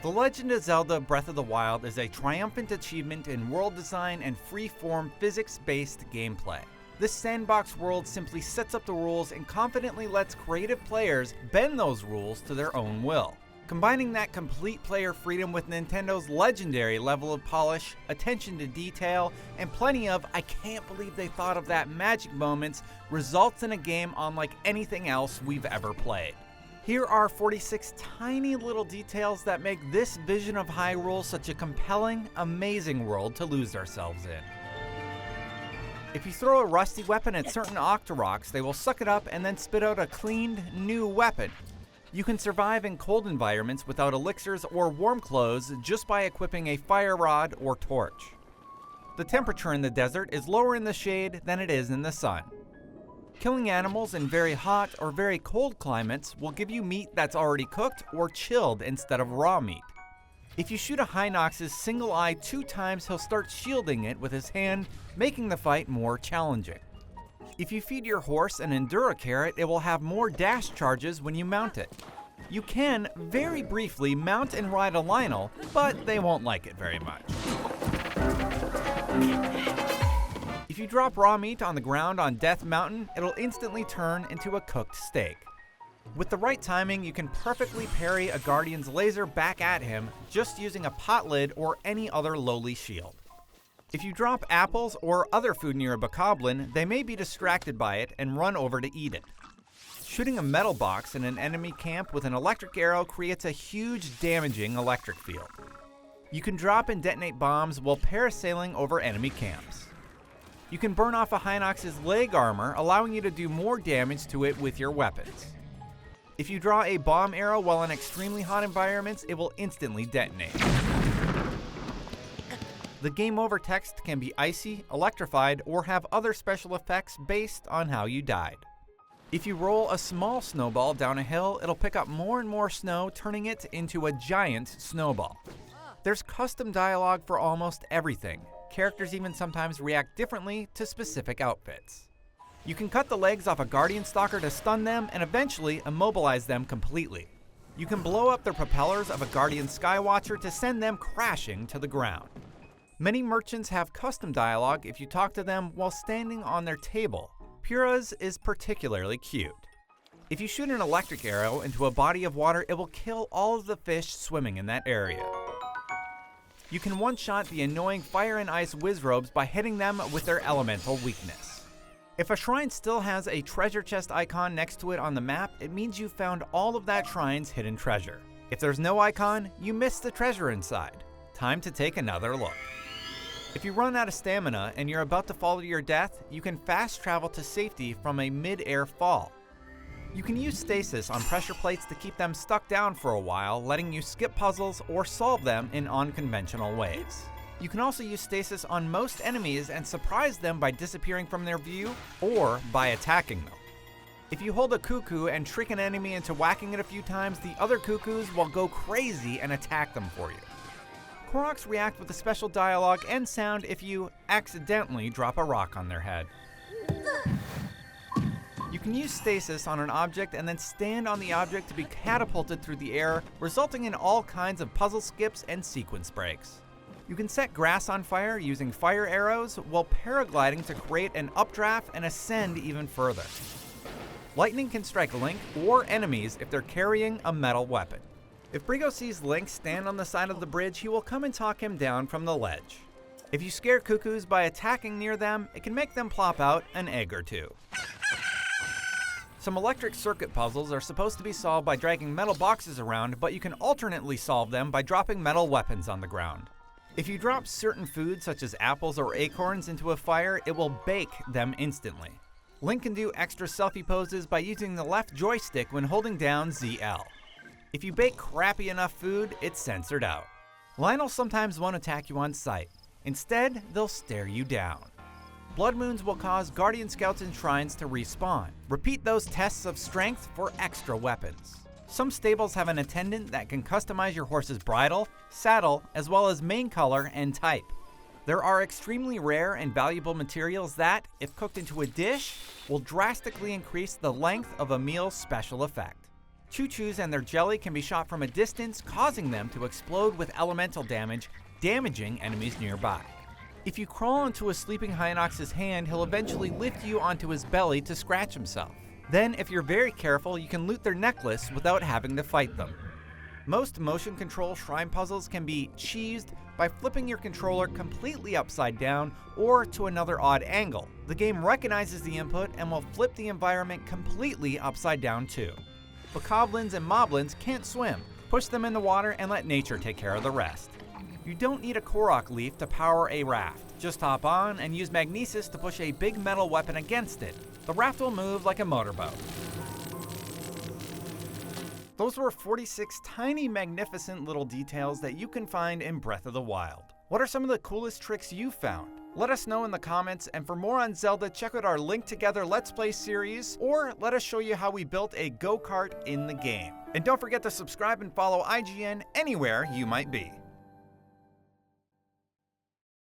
The Legend of Zelda Breath of the Wild is a triumphant achievement in world design and free-form physics-based gameplay. This sandbox world simply sets up the rules and confidently lets creative players bend those rules to their own will. Combining that complete player freedom with Nintendo's legendary level of polish, attention to detail, and plenty of "I can't believe they thought of that" magic moments results in a game unlike anything else we've ever played. Here are 46 tiny little details that make this vision of Hyrule such a compelling, amazing world to lose ourselves in. If you throw a rusty weapon at certain Octoroks, they will suck it up and then spit out a cleaned, new weapon. You can survive in cold environments without elixirs or warm clothes just by equipping a fire rod or torch. The temperature in the desert is lower in the shade than it is in the sun. Killing animals in very hot or very cold climates will give you meat that's already cooked or chilled instead of raw meat. If you shoot a Hinox's single eye 2 times, he'll start shielding it with his hand, making the fight more challenging. If you feed your horse an Endura carrot, it will have more dash charges when you mount it. You can, very briefly, mount and ride a Lionel, but they won't like it very much. If you drop raw meat on the ground on Death Mountain, it'll instantly turn into a cooked steak. With the right timing, you can perfectly parry a Guardian's laser back at him just using a pot lid or any other lowly shield. If you drop apples or other food near a bokoblin, they may be distracted by it and run over to eat it. Shooting a metal box in an enemy camp with an electric arrow creates a huge damaging electric field. You can drop and detonate bombs while parasailing over enemy camps. You can burn off a Hinox's leg armor, allowing you to do more damage to it with your weapons. If you draw a bomb arrow while in extremely hot environments, it will instantly detonate. The game over text can be icy, electrified, or have other special effects based on how you died. If you roll a small snowball down a hill, it'll pick up more and more snow, turning it into a giant snowball. There's custom dialogue for almost everything. Characters even sometimes react differently to specific outfits. You can cut the legs off a Guardian Stalker to stun them and eventually immobilize them completely. You can blow up the propellers of a Guardian Skywatcher to send them crashing to the ground. Many merchants have custom dialogue if you talk to them while standing on their table. Pura's is particularly cute. If you shoot an electric arrow into a body of water, it will kill all of the fish swimming in that area. You can one-shot the annoying fire and ice Wizzrobes by hitting them with their elemental weakness. If a shrine still has a treasure chest icon next to it on the map, it means you found all of that shrine's hidden treasure. If there's no icon, you missed the treasure inside. Time to take another look. If you run out of stamina and you're about to fall to your death, you can fast travel to safety from a mid-air fall. You can use stasis on pressure plates to keep them stuck down for a while, letting you skip puzzles or solve them in unconventional ways. You can also use stasis on most enemies and surprise them by disappearing from their view or by attacking them. If you hold a cuckoo and trick an enemy into whacking it a few times, the other cuckoos will go crazy and attack them for you. Koroks react with a special dialogue and sound if you accidentally drop a rock on their head. You can use stasis on an object and then stand on the object to be catapulted through the air, resulting in all kinds of puzzle skips and sequence breaks. You can set grass on fire using fire arrows while paragliding to create an updraft and ascend even further. Lightning can strike Link or enemies if they're carrying a metal weapon. If Brigo sees Link stand on the side of the bridge, he will come and talk him down from the ledge. If you scare cuckoos by attacking near them, it can make them plop out an egg or two. Some electric circuit puzzles are supposed to be solved by dragging metal boxes around, but you can alternately solve them by dropping metal weapons on the ground. If you drop certain foods such as apples or acorns into a fire, it will bake them instantly. Link can do extra selfie poses by using the left joystick when holding down ZL. If you bake crappy enough food, it's censored out. Lionels sometimes won't attack you on sight. Instead, they'll stare you down. Blood moons will cause Guardian Scouts and Shrines to respawn. Repeat those tests of strength for extra weapons. Some stables have an attendant that can customize your horse's bridle, saddle, as well as mane color and type. There are extremely rare and valuable materials that, if cooked into a dish, will drastically increase the length of a meal's special effect. Choo-choos and their jelly can be shot from a distance, causing them to explode with elemental damage, damaging enemies nearby. If you crawl into a sleeping Hinox's hand, he'll eventually lift you onto his belly to scratch himself. Then, if you're very careful, you can loot their necklace without having to fight them. Most motion control shrine puzzles can be cheesed by flipping your controller completely upside down or to another odd angle. The game recognizes the input and will flip the environment completely upside down too. Bokoblins and Moblins can't swim. Push them in the water and let nature take care of the rest. You don't need a Korok leaf to power a raft. Just hop on and use magnesis to push a big metal weapon against it. The raft will move like a motorboat. Those were 46 tiny, magnificent little details that you can find in Breath of the Wild. What are some of the coolest tricks you found? Let us know in the comments, and for more on Zelda, check out our Link Together Let's Play series, or let us show you how we built a go-kart in the game. And don't forget to subscribe and follow IGN anywhere you might be.